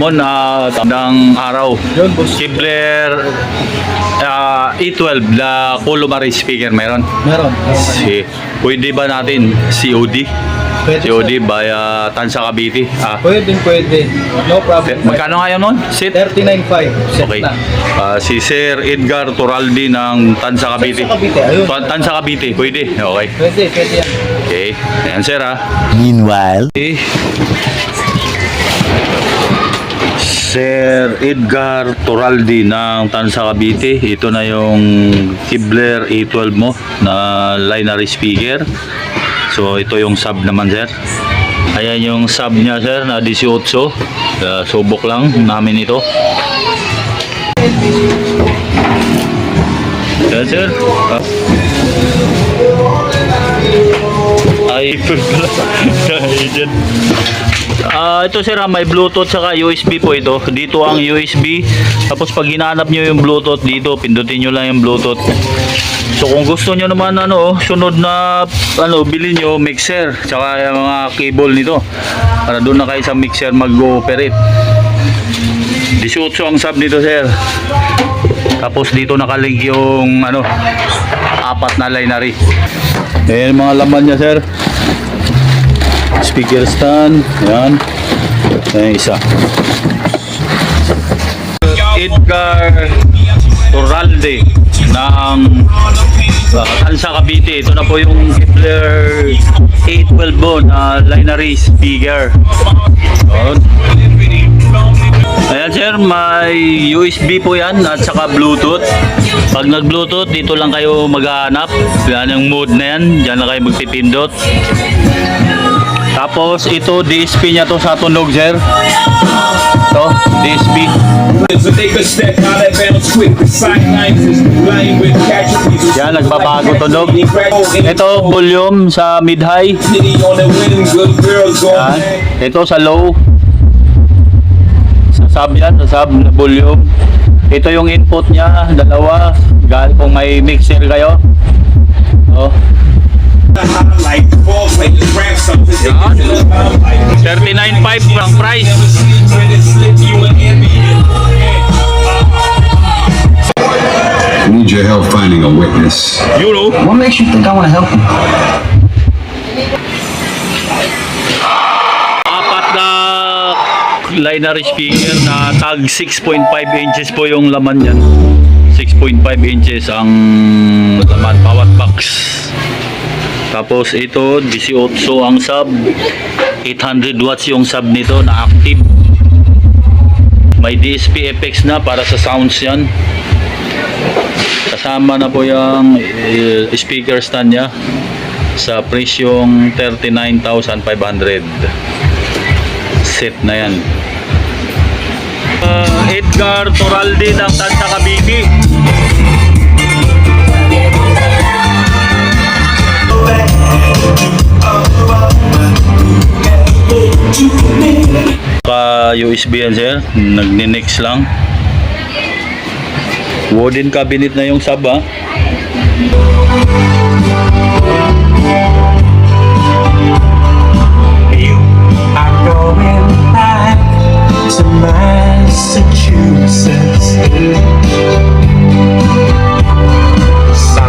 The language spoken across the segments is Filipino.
Mon, tandang araw. Yun, boss. Kibler E12 na Colomari speaker meron. Meron. Pwede ba natin COD? Pwede, COD sir. via Tansa Cavite. Pwede. No problem. Magkano nga yun nun? Sit? 39.5. Set Okay. na. Si Sir Edgar Turaldi ng Tansa Cavite. Tansa Cavite, ayun. Tansa Cavite, pwede. Okay. Pwede yan. Okay. Ayan, sir, ha. Meanwhile, Okay. Sir Edgar Turaldi ng Tansa Cavite. Ito na yung Kibler A12 mo na linear speaker. So ito yung sub naman, sir. Ayan yung sub niya, sir, na 18. Subok lang namin ito. Ayan, sir. Ay, ito, sir, may Bluetooth saka USB po ito. Dito ang USB. Tapos pag hinanap nyo yung Bluetooth dito, pindutin nyo lang yung Bluetooth. So kung gusto nyo naman sunod na bilhin nyo mixer saka yung mga cable nito para doon na kayo sa mixer mag-ooperate. 18 ang sub nito, sir. Tapos dito nakalink yung apat na lineary. Ayan mga laman niya, sir. Speaker stand, yan. Ayan isa. Edgar Turalde ng Tansa Cavite. Ito na po yung Kibler A12 na lineary speaker. Ayan. Ayan, sir, may USB po yan at saka Bluetooth. Pag nag-Bluetooth, dito lang kayo maghahanap. Yan yung mode na yan. Diyan lang kayo magpipindot. Tapos ito DSP niya to sa tunog, sir. Ito DSP. Yan, nagbabago tunog. Ito volume sa mid-high. Yan. Ito sa low. Sa sub yan, sa sub na volume. Ito yung input niya, dalawa. Kung may mixer kayo. Oh. 39.5 ang price. I need your help finding a witness. You know. what makes you think I want to help you? Apat na linear speaker na tag 6.5 inches po yung laman yan. 6.5 inches ang laman bawat box. Tapos ito 18 ang sub. 800 watts yung sub nito na active. May DSP effects na para sa sounds yan. Kasama na po yung speaker stand niya sa presyong 39,500. Set na yan. Edgar Turaldi ng Tansa Cavite. USB yan, sir. Nagni-next lang. Wooden cabinet na yung sub, ha. You are going back to Massachusetts.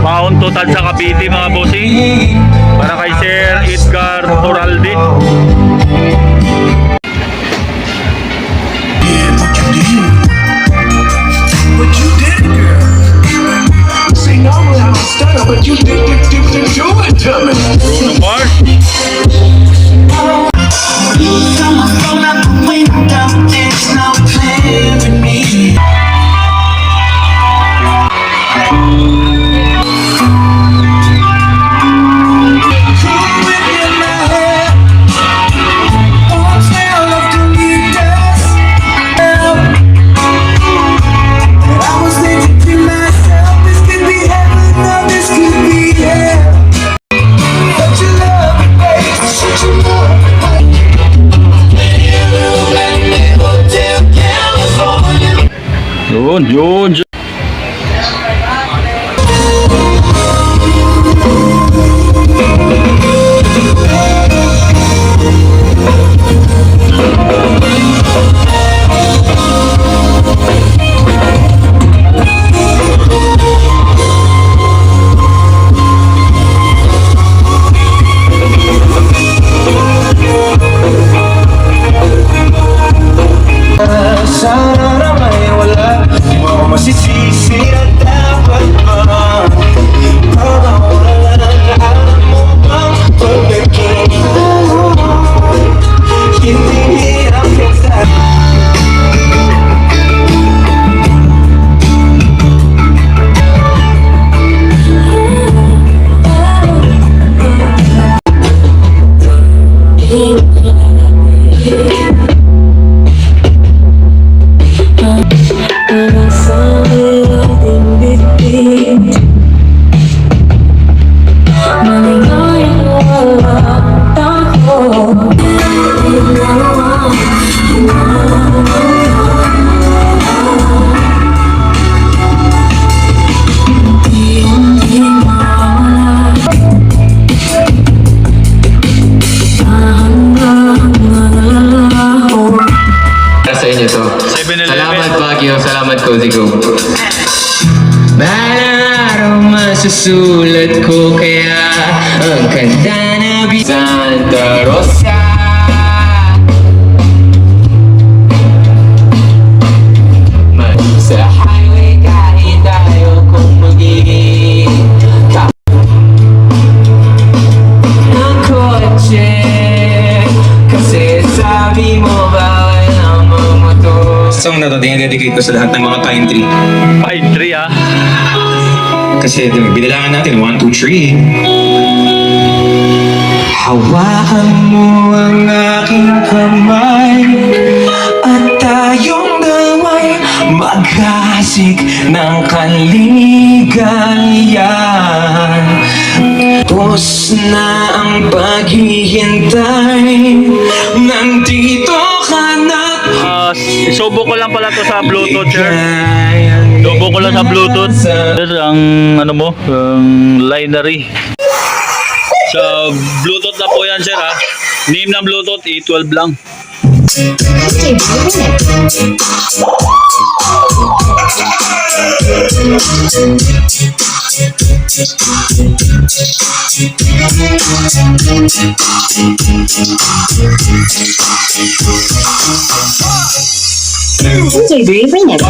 Mount to Tansa Cavite, mga bossing. Para kay Sir Edgar Turaldi. But you did it, girl. See, normally I'm a stunner, but you did do it to me. Bruno Mars. There's no plan with me. Yun. sulat ko kaya ang kanta na Santa Rosa. Sa highway kahit tayo kung magiging ng kotse, kasi sabi mo bawal ang mamotor. Song na to, dinededicate ko sa lahat ng mga pine tree. Pine tree ah. Kasi binilangan natin, 1, 2, 3. Hawakan mo ang aking kamay at tayong daway maghasik ng kaligayahan. Tapos na ang paghihintay, nandito ka na. Isubo ko lang pala to sa Bluetooth, sir. Subo ko lang sa Bluetooth. Sir, ang ano mo, ang lineary. Sa Bluetooth na po yan, sir, ha. Name ng Bluetooth, E12 lang. DJ Dre Remix.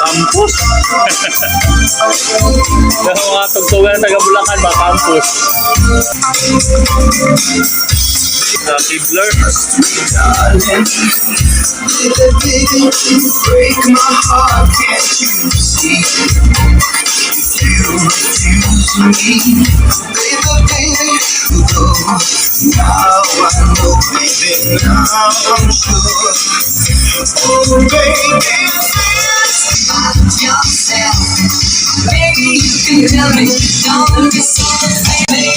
Campus. Pero mga tugtugan taga Bulacan ba, campus. Sa Kibler. Break my heart, can't you see? You refuse me, baby. Now I know, baby. Now I'm sure. Oh, baby, yourself. Baby, you can tell me, don't be so baby.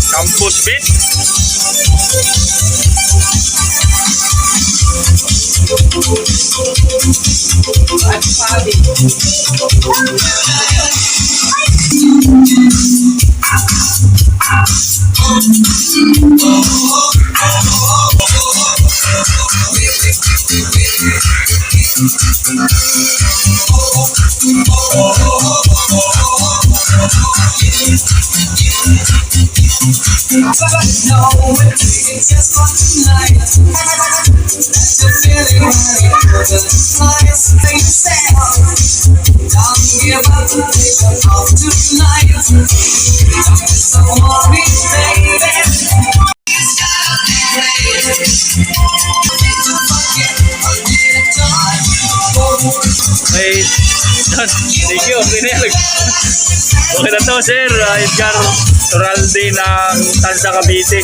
Campus Beat. Hey, thank you. Okay na to, sir. Edgar Toralde ng Tansa Cavite.